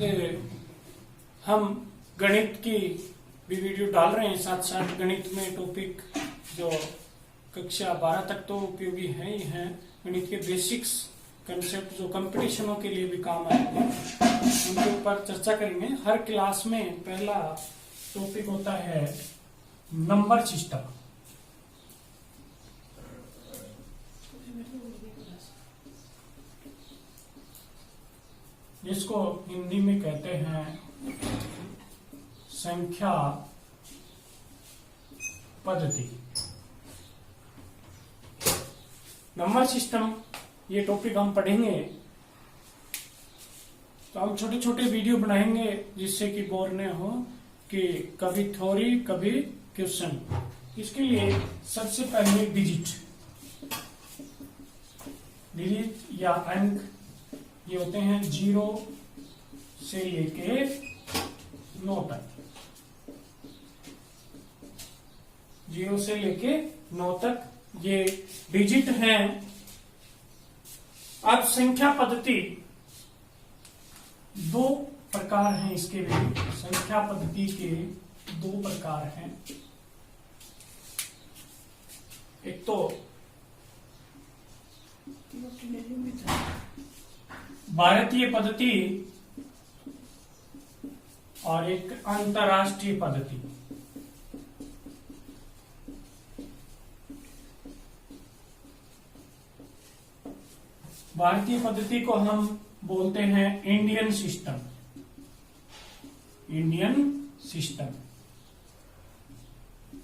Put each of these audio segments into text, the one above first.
हम गणित की भी वीडियो डाल रहे हैं, साथ साथ गणित में टॉपिक जो कक्षा 12 तक तो उपयोगी है ही हैं। गणित के बेसिक्स कंसेप्ट जो कंपटीशनों के लिए भी काम आएंगे उनके ऊपर चर्चा करेंगे। हर क्लास में पहला टॉपिक होता है नंबर सिस्टम। जिसको हिंदी में कहते हैं संख्या पद्धति। नंबर सिस्टम ये टॉपिक हम पढ़ेंगे तो हम छोटे छोटे वीडियो बनाएंगे जिससे कि बोर न हो, कि कभी थ्योरी कभी क्वेश्चन। इसके लिए सबसे पहले डिजिट या अंक ये होते हैं 0 से लेके 9 तक। 0 से लेके 9 तक ये डिजिट हैं। अब संख्या पद्धति दो प्रकार हैं इसके भी। संख्या पद्धति के दो प्रकार हैं। एक तो भारतीय पद्धति और एक अंतरराष्ट्रीय पद्धति। भारतीय पद्धति को हम बोलते हैं इंडियन सिस्टम।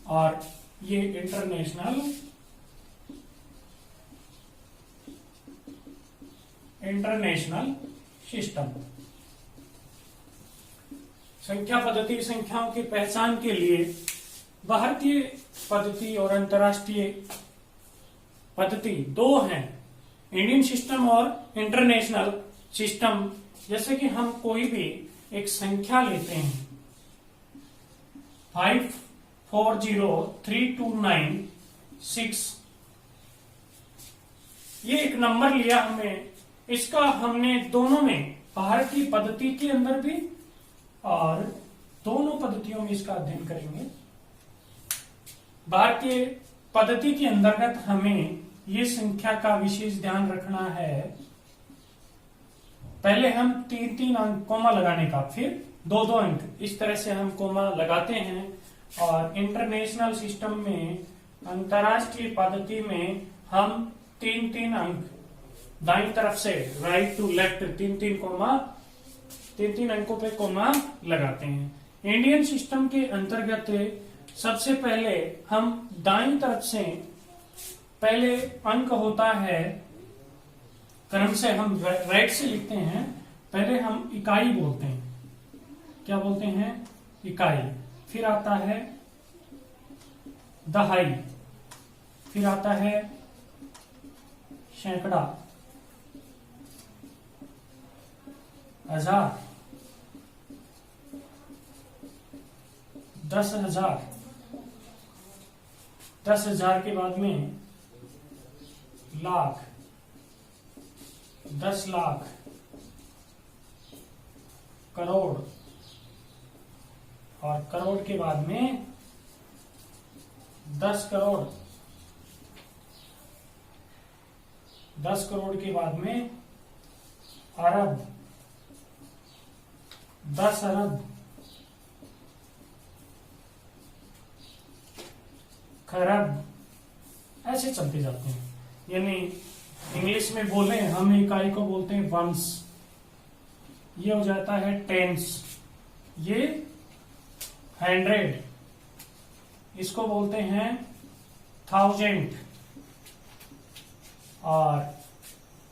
और ये इंटरनेशनल सिस्टम। संख्या पद्धति संख्याओं की पहचान के लिए भारतीय पद्धति और अंतरराष्ट्रीय पद्धति दो हैं, इंडियन सिस्टम और इंटरनेशनल सिस्टम। जैसे कि हम कोई भी एक संख्या लेते हैं 540329 ये एक नंबर लिया हमने। इसका हमने दोनों में, भारतीय पद्धति के अंदर भी और दोनों पद्धतियों में इसका अध्ययन करेंगे। भारतीय पद्धति के अंतर्गत हमें ये संख्या का विशेष ध्यान रखना है। पहले हम 3-3 अंक कोमा लगाने का, फिर 2-2 अंक, इस तरह से हम कोमा लगाते हैं। और इंटरनेशनल सिस्टम में, अंतरराष्ट्रीय पद्धति में हम 3-3 अंक दाईं तरफ से राइट टू लेफ्ट 3-3 अंकों पे कोमा लगाते हैं। इंडियन सिस्टम के अंतर्गत सबसे पहले हम दाईं तरफ से पहले अंक होता है, क्रम से हम राइट से लिखते हैं। पहले हम इकाई बोलते हैं। क्या बोलते हैं? इकाई। फिर आता है दहाई, फिर आता है सैकड़ा, हजार, 10,000। 10,000 के बाद में लाख, 10 लाख, करोड़, और करोड़ के बाद में 10 करोड़, 10 करोड़ के बाद में अरब, 10 अरब, खरब, ऐसे चलते जाते हैं। यानी इंग्लिश में बोले हम इकाई को बोलते हैं वंस। ये हो जाता है टेंस। ये 100, इसको बोलते हैं 1000। और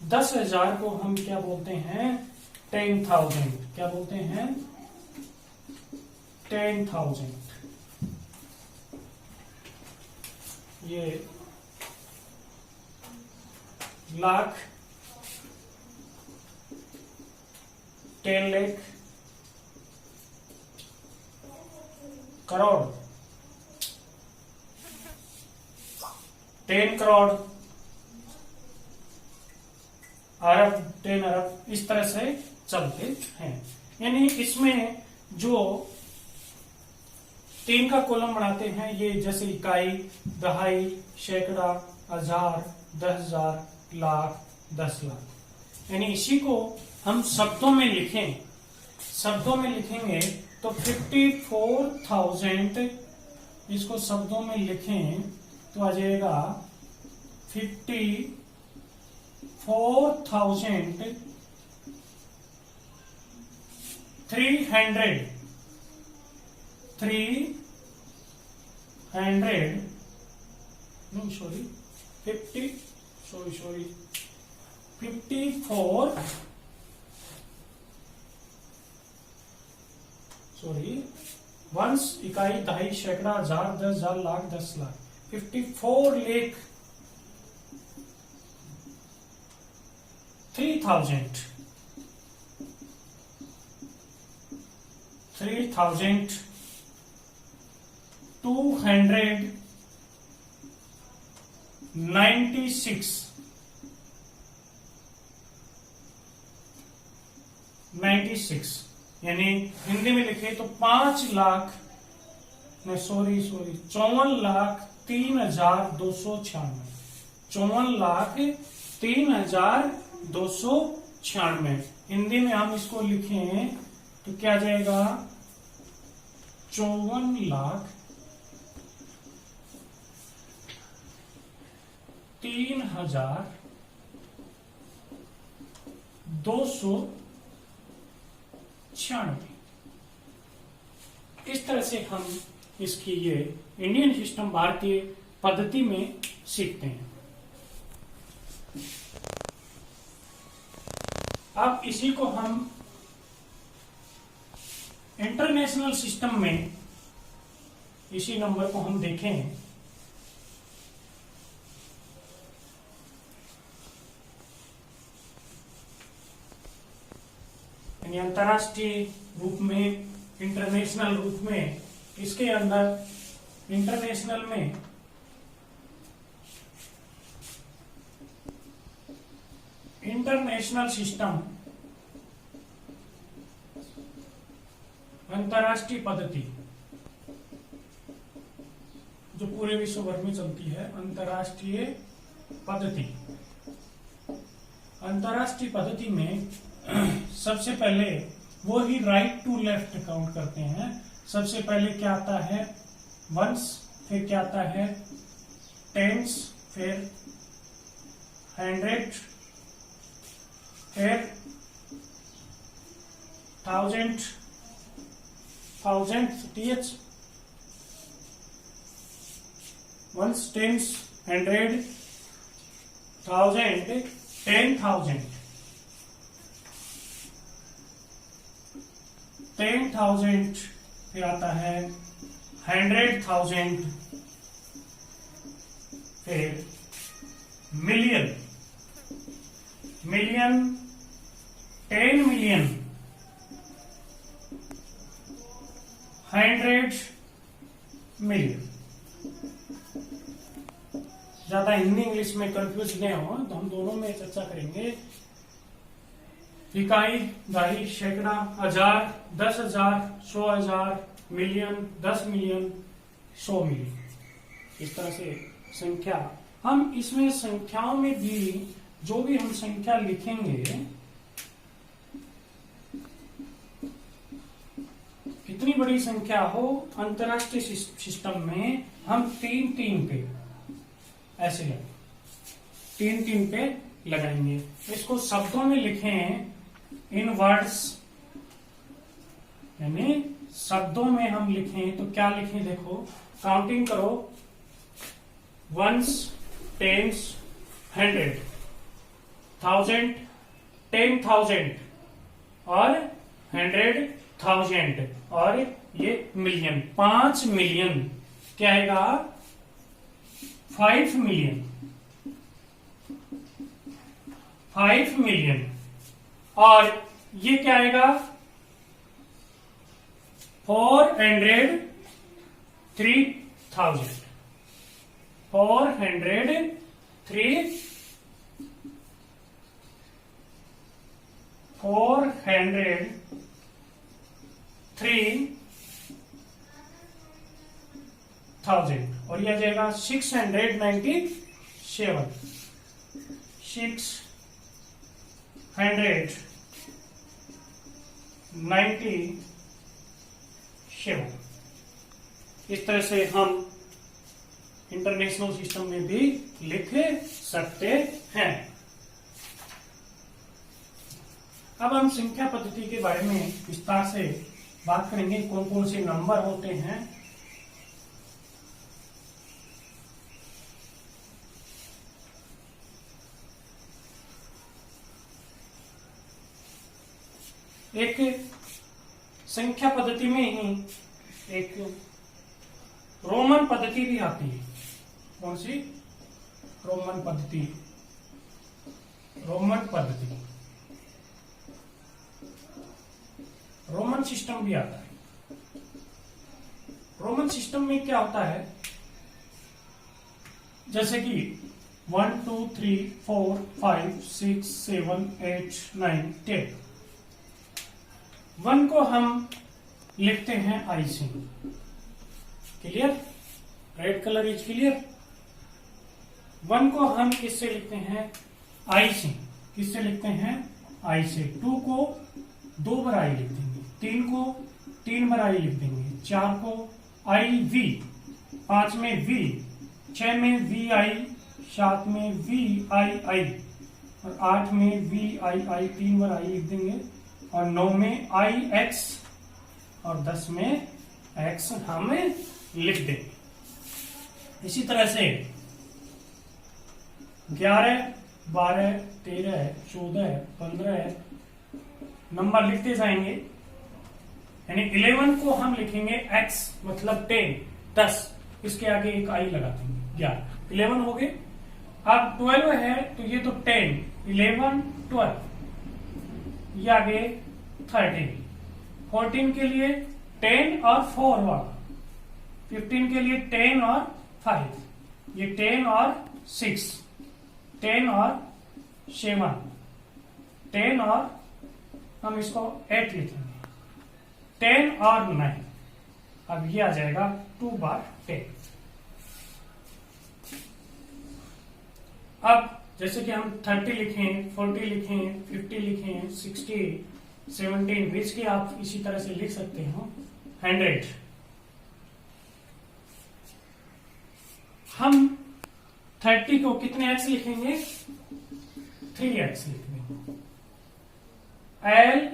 10,000 को हम क्या बोलते हैं? 10,000। क्या बोलते हैं? 10,000। ये लाख, 10 लाख, करोड़, 10 करोड़, अरब, 10 अरब, इस तरह से चलते हैं। यानी इसमें जो 3 का कॉलम बनाते हैं, ये जैसे इकाई, दहाई, सैकड़ा, हजार, 10,000, लाख, 10 लाख। यानी इसी को हम शब्दों में लिखें, शब्दों में लिखेंगे तो 54,000, इसको शब्दों में लिखें तो आ जाएगा 54,300 no sorry 54 वंश, इकाई, दहाई, सैकड़ा, हजार, 10,000, लाख, 10 लाख, 54 लाख 3,296 यानी हिंदी में लिखे तो 54,03,296, 54,03,296। हिंदी में हम इसको लिखें तो क्या जाएगा 54,03,296। इस तरह से हम इसकी ये इंडियन सिस्टम, भारतीय पद्धति में सीखते हैं। अब इसी को हम इंटरनेशनल सिस्टम में, इसी नंबर को हम देखें यानी अंतरराष्ट्रीय रूप में, इंटरनेशनल रूप में, इसके अंदर इंटरनेशनल में इंटरनेशनल सिस्टम, अंतरराष्ट्रीय पद्धति जो पूरे विश्व भर में चलती है, अंतरराष्ट्रीय पद्धति। अंतरराष्ट्रीय पद्धति में सबसे पहले वो ही राइट टू लेफ्ट काउंट करते हैं। सबसे पहले क्या आता है वंस, फिर क्या आता है टेंस, फिर हंड्रेड, फिर thousand, TH, ones, tens, hundred, thousand, 10,000, 10,000, फिर आता है 100,000, फिर मिलियन, 10 मिलियन, 100 मिलियन। ज्यादा हिंदी इंग्लिश में कंफ्यूज नहीं हो तो हम दोनों में चर्चा करेंगे। इकाई, दहाई, सैकड़ा, हजार, 10,000, 100,000, मिलियन, 10 मिलियन, 100 मिलियन। इस तरह से संख्या, हम इसमें संख्याओं में भी जो भी हम संख्या लिखेंगे, कितनी बड़ी संख्या हो, अंतरराष्ट्रीय सिस्टम में हम 3-3 पे ऐसे लगे, 3-3 पे लगाएंगे। इसको शब्दों में लिखें इन वर्ड्स, यानी शब्दों में हम लिखें तो क्या लिखें, देखो काउंटिंग करो, वंस, टेंस, 100, 1000, 10,000 और 100,000 और ये मिलियन, 5 मिलियन, क्या आएगा 5 मिलियन, 5 मिलियन, और ये क्या आएगा 403,000, 403,000 3000 और ये आ जाएगा 697 697 इस तरह से हम इंटरनेशनल सिस्टम में भी लिख सकते हैं। अब हम संख्या पद्धति के बारे में विस्तार से बात करेंगे, कौन कौन से नंबर होते हैं। एक संख्या पद्धति में ही एक रोमन पद्धति भी आती है। कौन सी? रोमन पद्धति। रोमन सिस्टम भी आता है। रोमन सिस्टम में क्या होता है, जैसे कि 1 2 3 4 5 6 7 8 9 10। 1 को हम लिखते हैं आई से। Clear? Red colour is clear. 1 को हम किससे लिखते हैं? आई से। किससे लिखते हैं? आई से। 2 को 2 बार आई लिख देंगे, 3 को 3 बार आई लिख देंगे, 4 को आई वी, 5 में वी, 6 में वी आई, 7 में वी आई आई और 8 में वी आई आई 3 बार आई लिख देंगे और 9 में आई एक्स और 10 में एक्स हम लिख देंगे। इसी तरह से 11 12 13 14 15 नंबर लिखते जाएंगे। यानी 11 को हम लिखेंगे x मतलब 10, इसके आगे एक आई लगा देंगे, 11 हो गए। अब 12 है तो ये तो 10, 11 12, ये आगे 13, 14 के लिए 10 और 4 वाला, 15 के लिए 10 और 5, ये 10 और 6, 10 और 7, 10 और हम इसको 8 लिखेंगे, 10 और 9। अब ये आ जाएगा 2 बार 10। अब जैसे कि हम 30 लिखें, 40 लिखें, 50 लिखें, 60, 17, 20 की आप इसी तरह से लिख सकते हो। 100 हम 30 को कितने एक्स लिखेंगे? 3x लिख देंगे। एल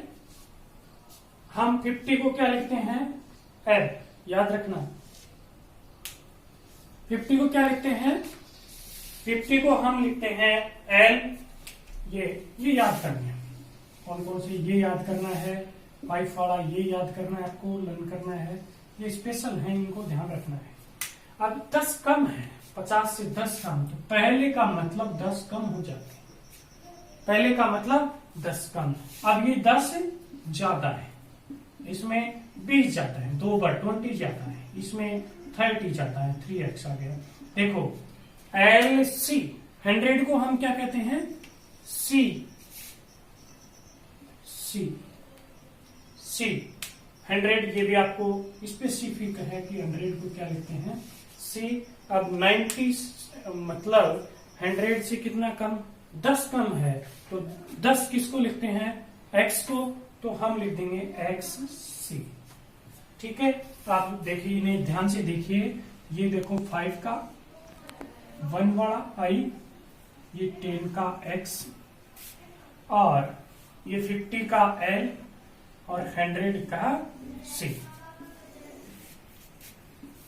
हम 50 को क्या लिखते हैं? एल, याद रखना 50 को क्या लिखते हैं? 50 को हम लिखते हैं एल। ये याद करना है। कौन कौन से ये याद करना है? 5 वाला ये याद करना है, आपको लर्न करना है। ये स्पेशल है, इनको ध्यान रखना है। अब 10 कम है, 50 से 10 कम, तो पहले का मतलब 10 कम हो जाते हैं। पहले का मतलब 10 कम। अब ये 10 ज्यादा है, इसमें 20 जाता है, 2 बार 20 जाता है, इसमें 30 जाता है, 3x आ गया। देखो एल सी, 100 को हम क्या कहते हैं? सी। 100 ये भी आपको स्पेसिफिक है कि 100 को क्या लिखते हैं? सी। अब 90 मतलब 100 से कितना कम? 10 कम है, तो 10 किसको लिखते हैं? x को, तो हम लिख देंगे एक्स सी। ठीक है, तो आप देखिए, इन्हें ध्यान से देखिए। ये देखो 5 का 1 वाला आई, ये 10 का x और ये 50 का l और 100 का c।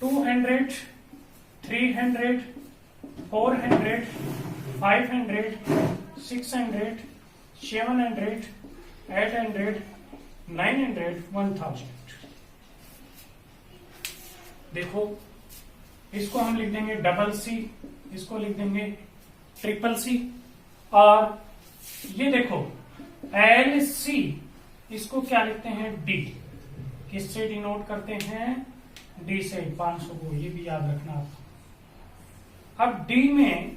200, 300, 400, 500, 600, 700, 800, 900, 1000। देखो इसको हम लिख देंगे डबल सी, इसको लिख देंगे ट्रिपल सी। और ये देखो एल सी, इसको क्या लिखते हैं? डी। किससे डिनोट करते हैं? डी से, 500 को, ये भी याद रखना आप। अब डी में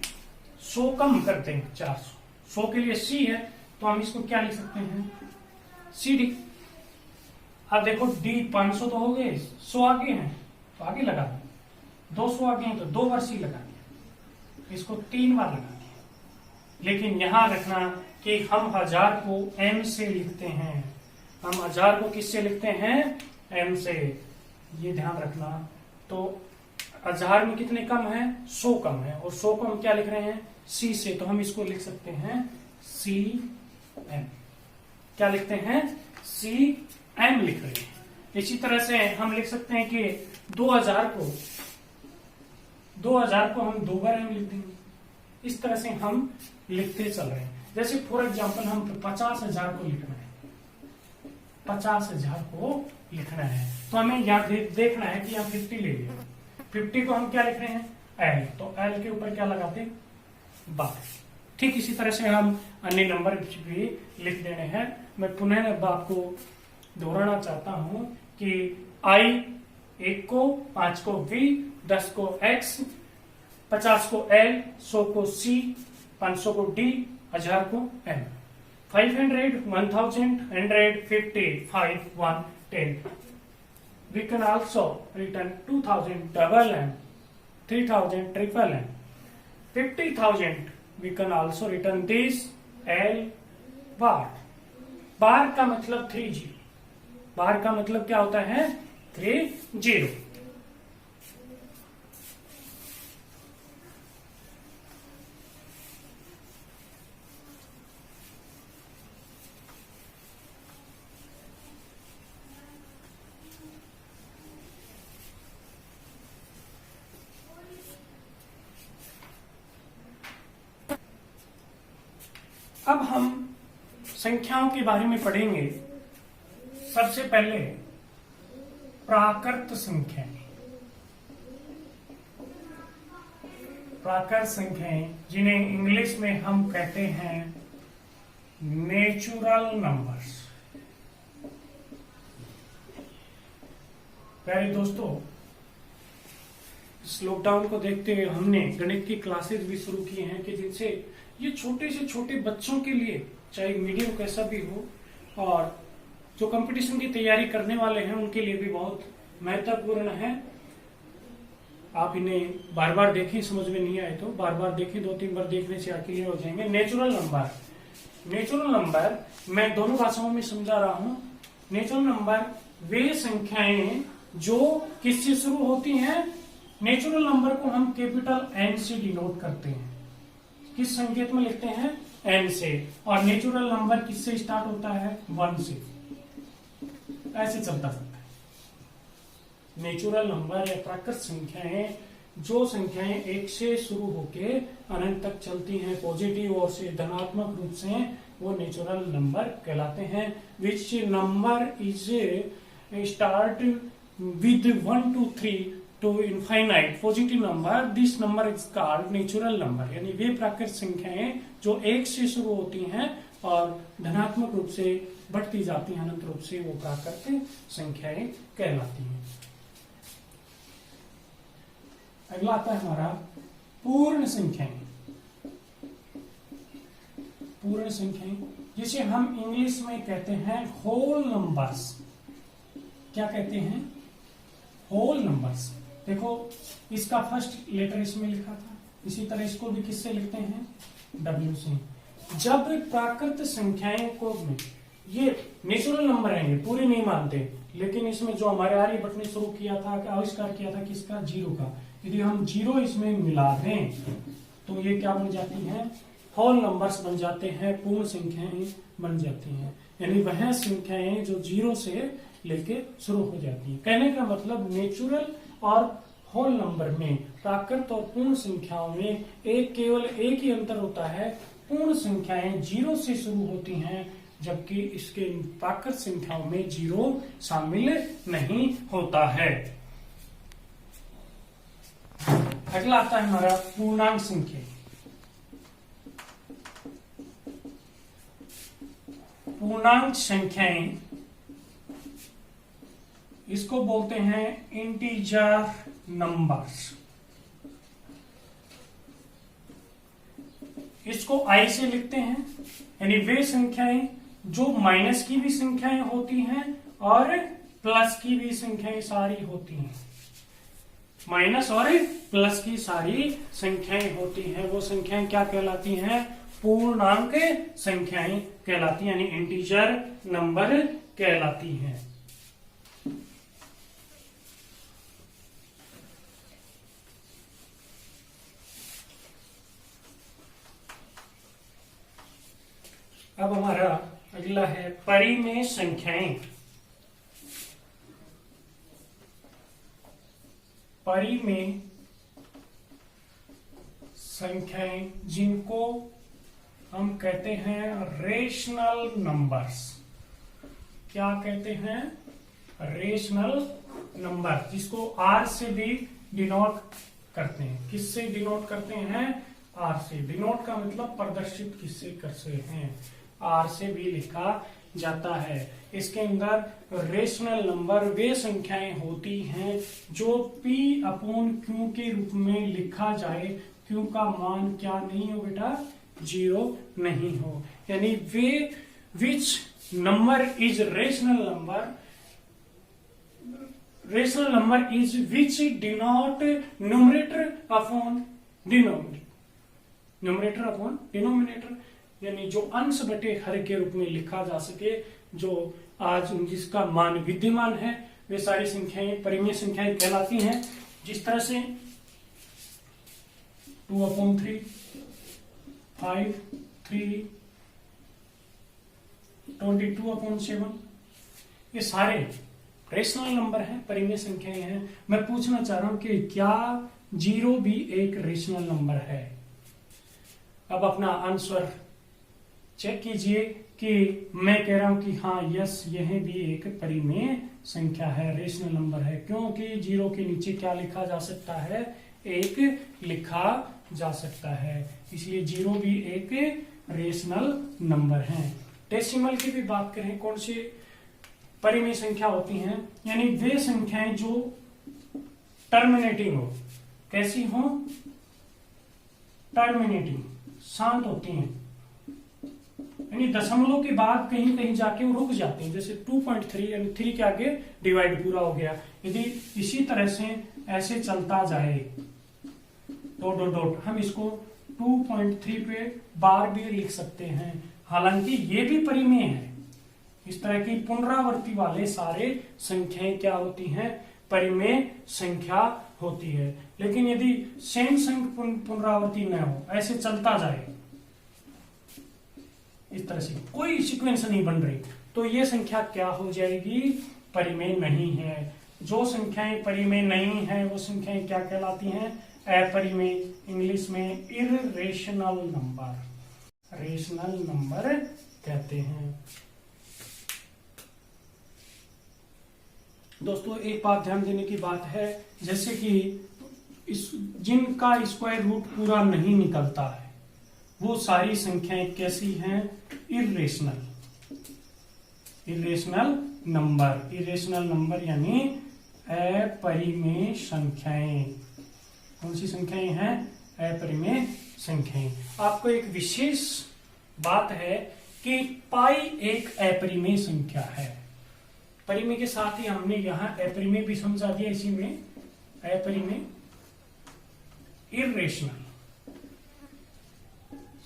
100 कम करते हैं, 400। 100 के लिए सी है, तो हम इसको क्या लिख सकते हैं? C D. अब देखो D 500 तो हो गए, 100 आगे हैं तो आगे लगा दिया, 200 आगे हैं तो 2 बार C लगा दिया, इसको 3 बार लगा दिया। लेकिन यहां रखना कि हम 1000 को M से लिखते हैं, हम 1000 को किससे लिखते हैं? M से, ये ध्यान रखना। तो 1000 में कितने कम है? 100 कम है, और 100 को हम क्या लिख रहे हैं? C से, तो हम इसको लिख सकते हैं CM। क्या लिखते हैं? CM लिख रहे हैं। इसी तरह से हम लिख सकते हैं कि 2000 को हम 2 बार M लिख देंगे। इस तरह से हम लिखते चल रहे हैं। जैसे फॉर एग्जाम्पल हम 50,000 को लिखना है, 50,000 को लिखना है, तो हमें यहाँ देखना है कि यहाँ 50 ले लिया, 50 को हम क्या लिख रहे हैं? L, तो L के ऊपर क्या लगाते हैं? बार। ठीक इसी तरह से हम अन्य नंबर भी लिख देने हैं। मैं पुनः आपको दोहराना चाहता हूं कि I 1 को, 5 को V, 10 को X, 50 को L, 100 को C, 500 को D, 1000 को M, 500, 1000, 100, 50, 5, 1, 10. We can also return 2000 double M, 3000 triple M, 50,000. We can also return this L bar. बार का मतलब 30, बार का मतलब क्या होता है? 30। अब हम संख्याओं के बारे में पढ़ेंगे। सबसे पहले प्राकृत संख्याएं। प्राकृत संख्याएं जिन्हें इंग्लिश में हम कहते हैं नेचुरल नंबर्स। प्यारे दोस्तों, इस लॉकडाउन को देखते हुए हमने गणित की क्लासेस भी शुरू की हैं कि जिनसे ये छोटे से छोटे बच्चों के लिए, चाहे मीडियम कैसा भी हो, और जो कंपटीशन की तैयारी करने वाले हैं उनके लिए भी बहुत महत्वपूर्ण है। आप इन्हें बार बार देखें, समझ में नहीं आए तो बार बार देखें, 2-3 बार देखने से क्लियर हो जाएंगे। नेचुरल नंबर, नेचुरल नंबर मैं दोनों भाषाओं में समझा रहा हूं। नेचुरल नंबर वे संख्याएं जो किससे शुरू होती हैं? नेचुरल नंबर को हम कैपिटल N से डिनोट करते हैं। किस संकेत में लिखते हैं? N से। और नेचुरल नंबर किससे स्टार्ट होता है? 1 से। ऐसे चलता रहता है। नेचुरल नंबर या प्राकृत संख्याएं, जो संख्याएं 1 से शुरू होके अनंत तक चलती हैं, पॉजिटिव और से धनात्मक रूप से, वो नेचुरल नंबर कहलाते हैं। विच number is start with 1 to 3 to infinite positive number, this number is called natural number। यानी वे प्राकृत संख्याएं जो 1 से शुरू होती हैं और धनात्मक रूप से बढ़ती जाती हैं अनंत रूप से, वो प्राकृत संख्याएं कहलाती हैं। अगला आता है हमारा पूर्ण संख्याएं। पूर्ण संख्याएं जिसे हम इंग्लिश में कहते हैं होल नंबर्स। क्या कहते हैं? Whole numbers. देखो, इसका फर्स्ट लेटर इसमें लिखा था, इसी तरह इसको भी किससे लिखते हैं? W से। जब प्राकृत संख्याएं को ये नेचुरल नंबर है, ये पूरे नहीं मानते, लेकिन इसमें जो हमारे आर्यभट्ट ने शुरू किया था, आविष्कार किया था किसका? 0 का। यदि हम 0 इसमें मिला दें तो ये क्या बन जाती हैं? होल नंबर्स बन जाते हैं, पूर्ण संख्याएं बन जाती हैं। यानी वह संख्याएं जो 0 से लेके शुरू हो जाती है। कहने का मतलब नेचुरल और होल नंबर में, प्राकृत और पूर्ण संख्याओं में केवल एक ही अंतर होता है। पूर्ण संख्याएं 0 से शुरू होती हैं, जबकि इसके प्राकृत संख्याओं में 0 शामिल नहीं होता है। अगला आता है हमारा पूर्णांक संख्या। पूर्णांक संख्याएं, इसको बोलते हैं इंटीजर नंबर्स। इसको I से लिखते हैं। यानी वे संख्याएं जो माइनस की भी संख्याएं होती हैं और प्लस की भी संख्याएं सारी होती हैं, माइनस और प्लस की सारी संख्याएं होती हैं, वो संख्याएं क्या कहलाती हैं? पूर्णांक संख्याएं कहलाती हैं, यानी इंटीजर नंबर कहलाती हैं। अब हमारा अगला है परिमेय संख्याएं। परिमेय संख्याएं जिनको हम कहते हैं रेशनल नंबर्स। क्या कहते हैं? रेशनल नंबर, जिसको आर से भी डिनोट करते हैं। किससे डिनोट करते हैं? आर से। डिनोट का मतलब प्रदर्शित किससे करते हैं? आर से भी लिखा जाता है। इसके अंदर रेशनल नंबर वे संख्याएं होती हैं जो P अपॉन Q के रूप में लिखा जाए, Q का मान क्या नहीं हो बेटा? 0 नहीं हो। यानी वे which number is rational number, rational number is which denote numerator upon denominator, numerator upon denominator, यानी जो अंश बटे हर के रूप में लिखा जा सके, जो आज जिसका मान विद्यमान है, वे सारी संख्याएं परिमेय संख्याएं कहलाती हैं। जिस तरह से 2/3, 5, 3, 22/7, ये सारे रेशनल नंबर हैं, परिमेय संख्याएं हैं। मैं पूछना चाह रहा हूं कि क्या 0 भी एक रेशनल नंबर है? अब अपना आंसर चेक कीजिए कि मैं कह रहा हूं कि हाँ यस, यह भी एक परिमेय संख्या है, रेशनल नंबर है, क्योंकि 0 के नीचे क्या लिखा जा सकता है? 1 लिखा जा सकता है, इसलिए 0 भी एक रेशनल नंबर है। डेसिमल की भी बात करें, कौन सी परिमेय संख्या होती हैं? यानी वे संख्याएं जो टर्मिनेटिंग हो। कैसी हो? टर्मिनेटिंग, शांत होती हैं, यानी दशमलव के बाद कहीं कहीं जाके वो रुक जाते हैं। जैसे 2.3 यानी 3 के आगे डिवाइड पूरा हो गया। यदि इसी तरह से ऐसे चलता जाए डॉट डॉट डॉट, हम इसको 2.3 पे बार भी लिख सकते हैं। हालांकि ये भी परिमेय है। इस तरह की पुनरावृत्ति वाले सारे संख्याएं क्या होती हैं? परिमेय संख्या होती है। लेकिन यदि सेम संख्या पुनरावृत्ति न हो, ऐसे चलता जाए, इस तरह से कोई सीक्वेंस नहीं बन रही, तो ये संख्या क्या हो जाएगी? परिमेय नहीं है। जो संख्याएं परिमेय नहीं है वो संख्याएं क्या कहलाती हैं? अपरिमेय, इंग्लिश में इर्रेशनल नंबर, रेशनल नंबर कहते हैं। दोस्तों एक बात ध्यान देने की बात है, जैसे कि जिनका स्क्वायर रूट पूरा नहीं निकलता है, वो सारी संख्याएं कैसी हैं? Irrational, irrational number. Irrational number यानी अपरिमेय संख्याएं। कौन सी संख्याएं हैं? अपरिमेय संख्याएं। आपको एक विशेष बात है कि पाई एक अपरिमेय संख्या है। परिमेय के साथ ही हमने यहां अपरिमेय भी समझा दिया, इसी में अपरिमेय इर्रेशनल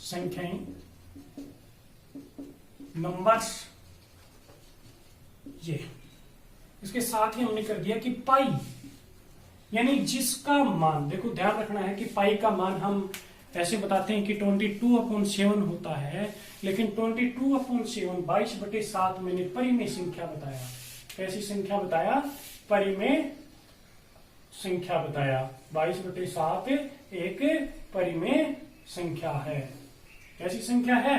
संख्याएं, नंबर्स, ये इसके साथ ही हमने कर दिया कि पाई यानी जिसका मान, देखो ध्यान रखना है कि पाई का मान हम ऐसे बताते हैं कि 22/7 होता है, लेकिन 22/7 22/7 मैंने परिमेय संख्या बताया। कैसी संख्या बताया? परिमेय संख्या बताया। 22/7 एक परिमेय संख्या है। कैसी संख्या है?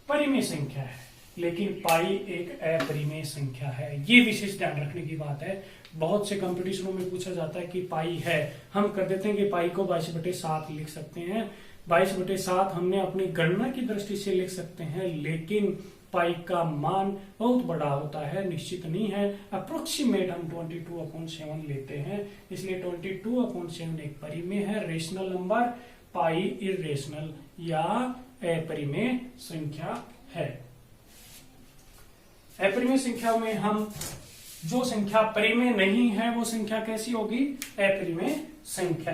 परिमेय संख्या है। लेकिन पाई एक अपरिमेय संख्या है। ये विशेष ध्यान रखने की बात है। बहुत से कंपटीशनों में पूछा जाता है कि पाई है, हम कर देते हैं कि पाई को 22/7 लिख सकते हैं। 22/7 हमने अपनी गणना की दृष्टि से लिख सकते हैं, लेकिन पाई का मान बहुत बड़ा होता है, निश्चित नहीं है। अप्रोक्सीमेट हम 22/7 लेते हैं, इसलिए 22/7 एक परिमेय है, रेशनल नंबर। पाई इर्रेशनल या अपरिमेय संख्या है। अपरिमेय संख्या में हम जो संख्या परिमेय नहीं है वो संख्या कैसी होगी? अपरिमेय संख्या।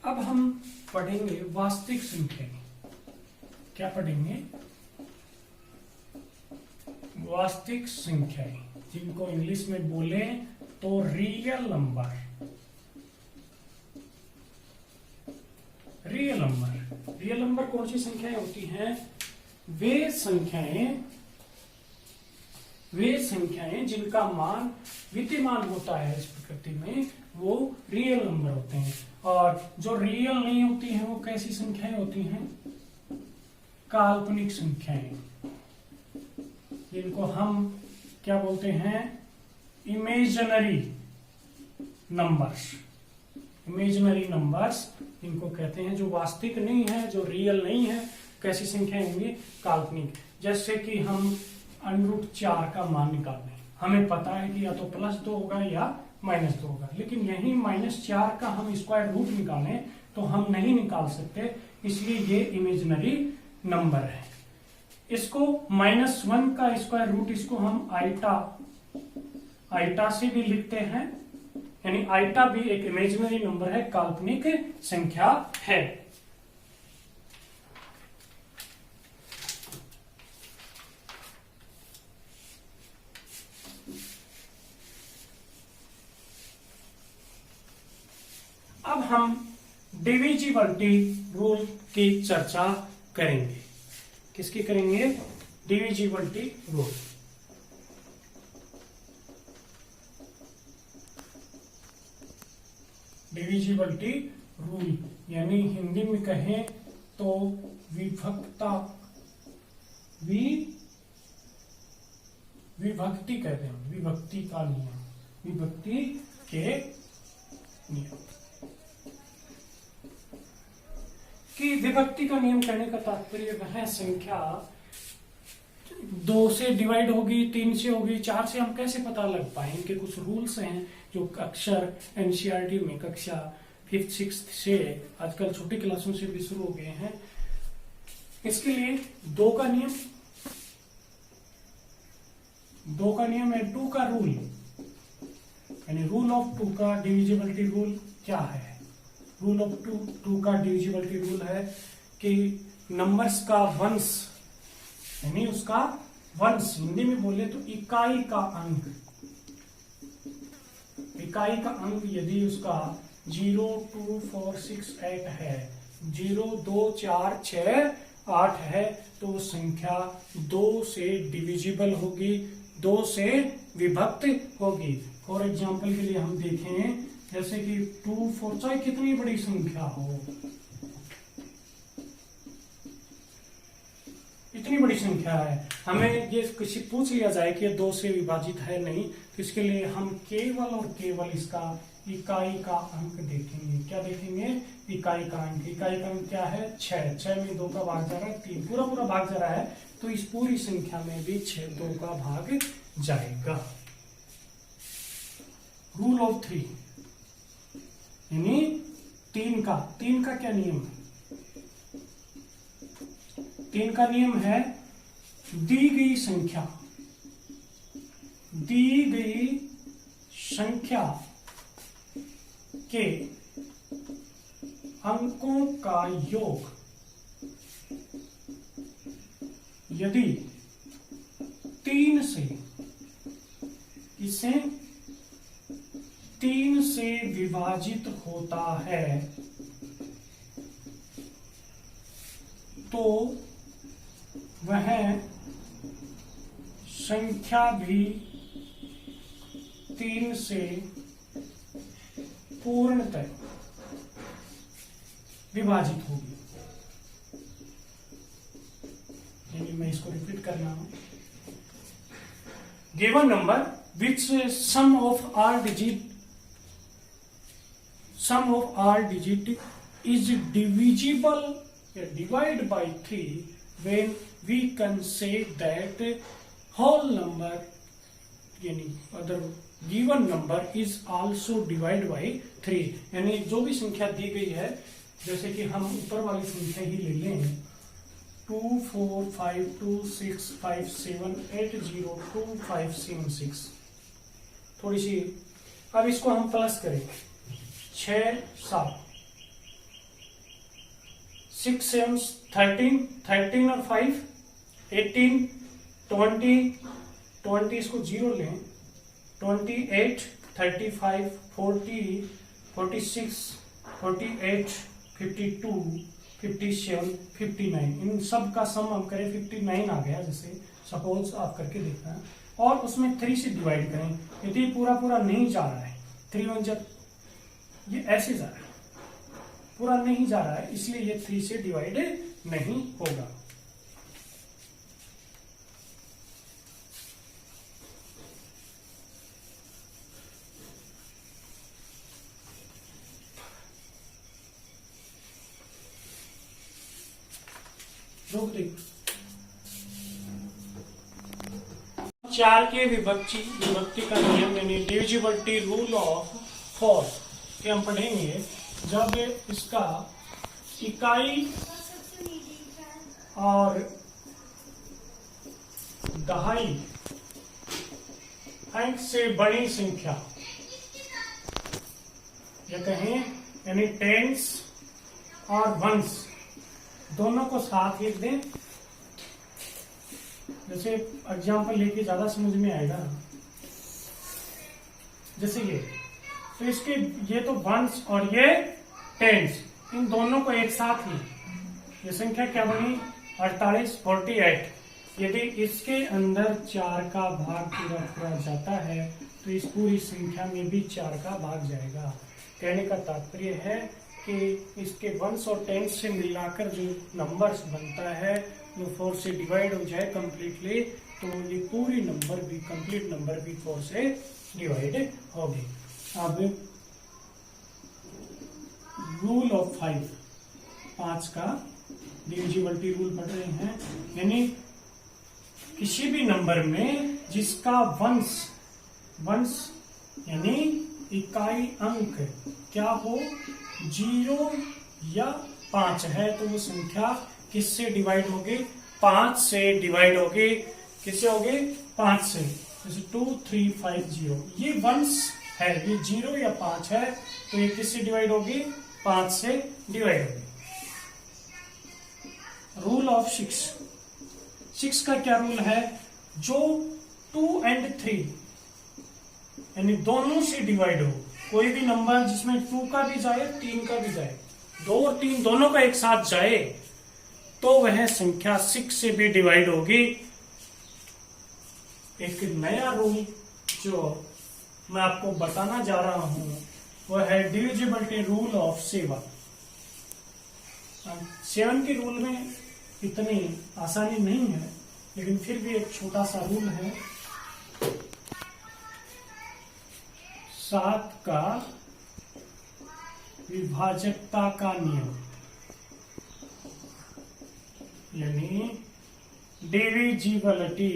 अब हम पढ़ेंगे वास्तविक संख्याएं। क्या पढ़ेंगे? वास्तविक संख्याएं, जिनको इंग्लिश में बोले तो real number. Real number, real number कौन सी संख्याएं होती हैं? वे संख्याएं जिनका मान विद्यमान होता है इस प्रकृति में, वो रियल नंबर होते हैं। और जो रियल नहीं होती हैं वो कैसी संख्याएं होती हैं? काल्पनिक संख्याएं, जिनको हम क्या बोलते हैं? Imaginary numbers. इमेजिनरी नंबर्स इनको कहते हैं, जो वास्तविक नहीं है, जो रियल नहीं है। कैसी संख्याएं होंगी? काल्पनिक। जैसे कि हम √4 का मान निकालते हैं, हमें पता है कि या तो +2 होगा या -2 होगा, लेकिन यही -4 का हम स्क्वायर रूट निकालें तो हम नहीं निकाल सकते, इसलिए ये इमेजिनरी नंबर है। इसको -1 का स्क्वायर रूट, इसको हम आइटा से भी लिखते हैं, यानी आइटा भी एक इमेजिनरी नंबर है, काल्पनिक संख्या है। अब हम डिविजिबिलिटी रूल की चर्चा करेंगे। किसकी करेंगे? Divisibility rule. डिविजिबिलिटी रूल यानी हिंदी में कहें तो विभक्ति कहते हैं, विभक्ति का नियम, विभक्ति के नियम। कि विभक्ति का नियम कहने का तात्पर्य वह संख्या 2 से डिवाइड होगी, 3 से होगी, 4 से हम कैसे पता लग पाए? इनके कुछ रूल्स हैं जो अक्सर एनसीईआरटी में कक्षा 5th 6th से आजकल छोटी क्लासों से भी शुरू हो गए हैं। इसके लिए 2 का नियम है 2 का रूल, यानी रूल ऑफ 2 का डिविजिबिलिटी रूल क्या है? रूल ऑफ 2 का डिविजिबिलिटी रूल है कि नंबर्स का वंश, यानी उसका वंश, हिंदी में बोले तो इकाई का अंक, यदि उसका 0, 2, 4, 6, 8 है, 0, 2, 4, 6, 8 है, तो वो संख्या 2 से डिविजिबल होगी, 2 से विभक्त होगी। फॉर एग्जाम्पल के लिए हम देखें, जैसे कि 2, 4, चाहे कितनी बड़ी संख्या हो, इतनी बड़ी संख्या है, हमें ये किसी पूछ लिया जाए कि 2 से विभाजित है नहीं, तो इसके लिए हम केवल और केवल इसका इकाई का अंक देखेंगे। क्या देखेंगे? इकाई का अंक। इकाई का अंक क्या है? 6 में 2 का भाग जा रहा है, 3 पूरा भाग जा रहा है, तो इस पूरी संख्या में भी 2 का भाग जाएगा। रूल ऑफ 3 यानी 3 का क्या नियम है? 3 का नियम है दी गई संख्या के अंकों का योग यदि 3 से विभाजित होता है तो वह संख्या भी 3 से पूर्णतः विभाजित होगी। यानी मैं इसको रिपीट कर रहा हूं। Given number which sum of all digit is divisible divide by 3 when we can say that whole number यानी other given number is also divide by 3, यानी जो भी संख्या दी गई है, जैसे कि हम ऊपर वाली संख्या ही ले लें 2 4 5 2 6 5 7 8 0 2 5 7 6, थोड़ी सी अब इसको हम प्लस करें 6 7 6 7 13 13 और 5 18 20 20 इसको 0 लें 28 35 40 46 48 52 57 59, इन सब का सम हम करें 59 आ गया, जैसे सपोज आप करके देखना है, और उसमें 3 से डिवाइड करें। यदि पूरा पूरा नहीं जा रहा है 3 1 जब ये ऐसे जा रहा है, पूरा नहीं जा रहा है, इसलिए ये 3 से डिवाइड नहीं होगा। चार के विभक्ति का नियम यानी डिविजिबिलिटी रूल ऑफ 4 के हम पढ़ेंगे। जब इसका इकाई और दहाई अंक से बड़ी संख्या, या कहें यानी टेंस और वंस दोनों को साथ लिख दें, जैसे एग्जाम्पल लेके ज्यादा समझ में आएगा। जैसे ये तो इसके ये तो वंस और ये टेंस, इन दोनों को एक साथ ही ये संख्या क्या बनी 48 48। यदि इसके अंदर 4 का भाग पूरा पूरा जाता है तो इस पूरी संख्या में भी 4 का भाग जाएगा। कहने का तात्पर्य है कि इसके वंस और टेंस से मिलाकर जो नंबर्स बनता है वो 4 से डिवाइड हो जाए कंप्लीटली, तो ये पूरी नंबर भी कंप्लीट नंबर भी 4 से डिवाइड होगी। अब रूल ऑफ 5 का डिविजिबिलिटी रूल पढ़ रहे हैं, यानी किसी भी नंबर में जिसका वंस यानी इकाई अंक क्या हो 0 या 5 है, तो वो संख्या किससे डिवाइड होगी 5 से डिवाइड होगी। किससे होगी 5 से। जैसे 2 3 5 0 ये वंस है, ये 0 या 5 है, तो ये किससे डिवाइड होगी 5 से डिवाइड होगी। रूल ऑफ 6 का क्या रूल है, जो 2 और 3 यानी दोनों से डिवाइड हो, कोई भी नंबर जिसमें 2 का भी जाए 3 का भी जाए, 2 और 3 दोनों का एक साथ जाए, तो वह संख्या 6 से भी डिवाइड होगी। एक नया रूल जो मैं आपको बताना जा रहा हूं वह है डिविजिबिलिटी रूल ऑफ 7 के रूल में इतनी आसानी नहीं है, लेकिन फिर भी एक छोटा सा रूल है। 7 का विभाजकता का नियम यानी डिविजिबिलिटी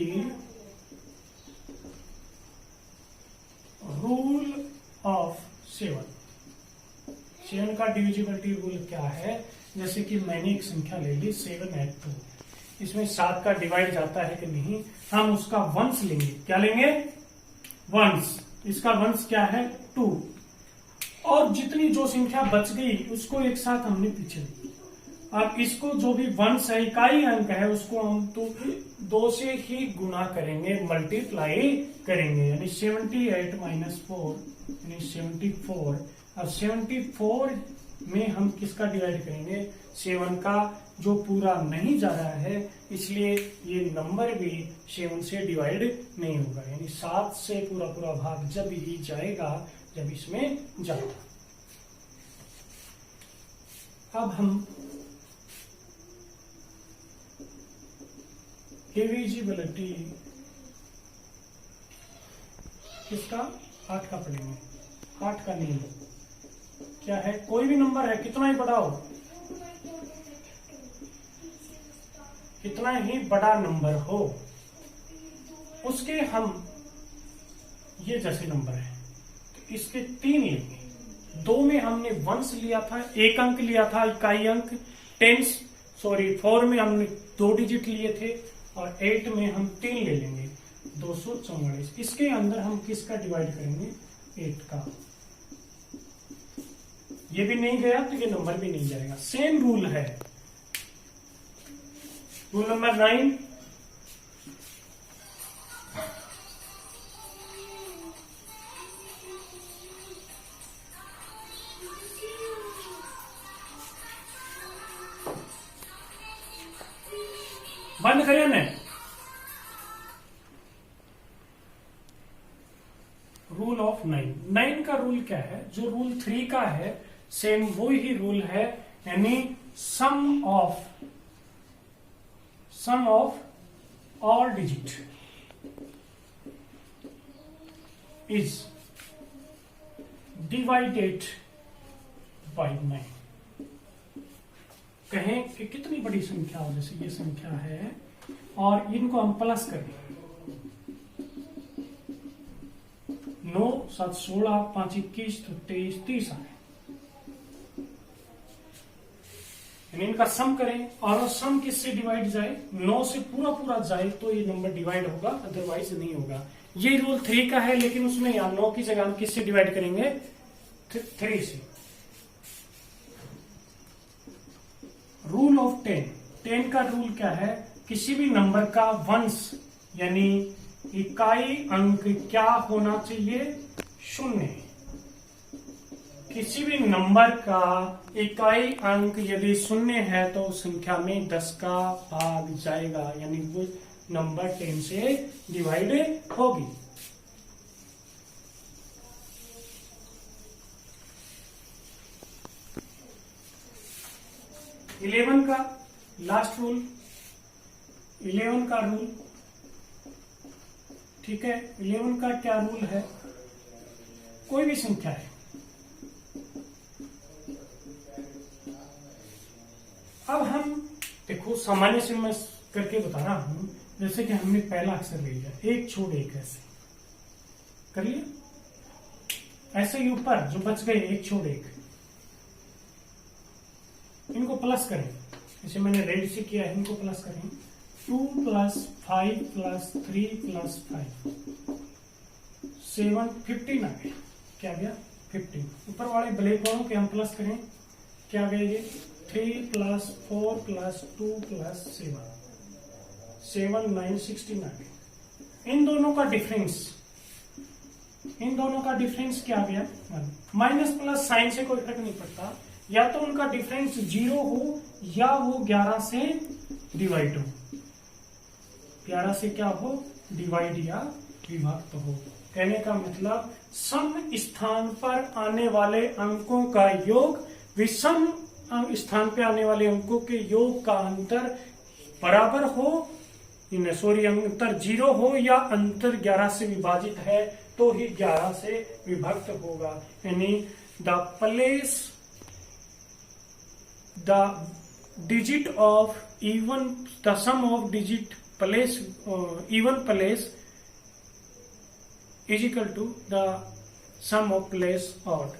रूल ऑफ 7 का डिविजिबिलिटी रूल क्या है, जैसे कि मैंने एक संख्या ले ली 7 8 2, इसमें 7 का डिवाइड जाता है कि नहीं, हम उसका वंश लेंगे। क्या लेंगे वंश, इसका वंश क्या है 2, और जितनी जो संख्या बच गई उसको एक साथ हमने पीछे ली। अब इसको जो भी वंश है इकाई अंक है उसको हम तो 2 से ही गुना करेंगे, मल्टीप्लाई करेंगे, यानी 78 - 4 यानी 74। अब 74 में हम किसका डिवाइड करेंगे 7 का, जो पूरा नहीं जा रहा है, इसलिए ये नंबर भी 7 से डिवाइड नहीं होगा, यानी 7 से पूरा पूरा भाग जब ही जाएगा जब इसमें जाएगा। अब हम डिविजिबिलिटी किसका 8 का पढ़ेंगे। 8 का नियम क्या है, कोई भी नंबर है कितना ही बड़ा हो, कितना ही बड़ा नंबर हो, उसके हम ये जैसे नंबर है तो इसके 3 लेंगे। 2 में हमने वंस लिया था, 1 अंक लिया था, इकाई अंक। 4 में हमने 2 डिजिट लिए थे और 8 में हम 3 ले लेंगे, 244। इसके अंदर हम किसका डिवाइड करेंगे? 8 का। ये भी नहीं गया तो ये नंबर भी नहीं जाएगा। सेम रूल है। रूल नंबर 9, बंद करिए ने। रूल ऑफ 9 का रूल क्या है? जो रूल 3 का है सेम वो ही रूल है, यानी sum of all digit is divided by 9। कहें कि कितनी बड़ी संख्या हो, जैसे ये संख्या है और इनको हम प्लस करें, 9 7 16 5 21 तो 23 30 आए, यानी इनका सम करें और सम किससे डिवाइड जाए? 9 से पूरा जाए तो ये नंबर डिवाइड होगा, अदरवाइज नहीं होगा। ये रूल 3 का है, लेकिन उसमें यहां 9 की जगह हम किससे डिवाइड करेंगे? 3 से। रूल ऑफ 10 का रूल क्या है? किसी भी नंबर का वंश यानी इकाई अंक क्या होना चाहिए? 0। किसी भी नंबर का इकाई अंक यदि 0 है तो संख्या में 10 का भाग जाएगा, यानी वो नंबर 10 से डिवाइड होगी। इलेवन का लास्ट रूल, 11 का रूल, ठीक है। 11 का क्या रूल है? कोई भी संख्या है, अब हम देखो सामान्य से मैं करके बता रहा हूं। जैसे कि हमने पहला अक्षर ले लिया, 1 छोड़ 1 ऐसे कर लिया, ऐसे ही ऊपर जो बच गए 1 छोड़ 1, इनको प्लस करें। जैसे मैंने रेड से किया है, इनको प्लस करें। 2 + 5 + 3 + 5 7 15 आ गया। क्या गया? 15। ऊपर वाले ब्लैक वालों के हम प्लस करें, क्या गए ये? 3 + 4 + 2 + 7 9 16 आ गए। इन दोनों का डिफरेंस क्या गया? 1। माइनस प्लस साइन से कोई फर्क नहीं पड़ता, या तो उनका डिफरेंस 0 हो या वो 11 से डिवाइड हो। 11 से क्या हो? डिवाइड या विभक्त हो। कहने का मतलब सम स्थान पर आने वाले अंकों का योग विषम स्थान पे आने वाले अंकों के योग का अंतर बराबर हो, अंतर 0 हो या अंतर 11 से विभाजित है तो ही 11 से विभक्त होगा। यानी the digit of even, the sum of digit place, even place is equal to the sum of place odd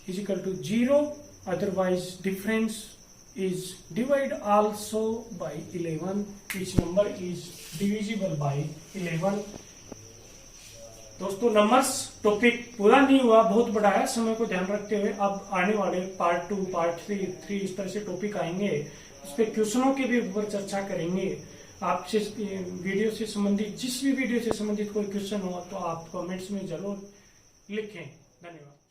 is equal to 0, otherwise difference is divided also by 11, each number is divisible by 11। दोस्तों numbers topic पूरा नहीं हुआ, बहुत बड़ा है, समय को ध्यान रखते हुए अब आने वाले पार्ट 2 पार्ट 3 इस तरह से टॉपिक आएंगे। उस पर क्वेश्चनों के भी ऊपर चर्चा करेंगे। आपसे वीडियो से संबंधित, जिस भी वीडियो से संबंधित कोई क्वेश्चन हो तो आप कमेंट्स में जरूर लिखें। धन्यवाद।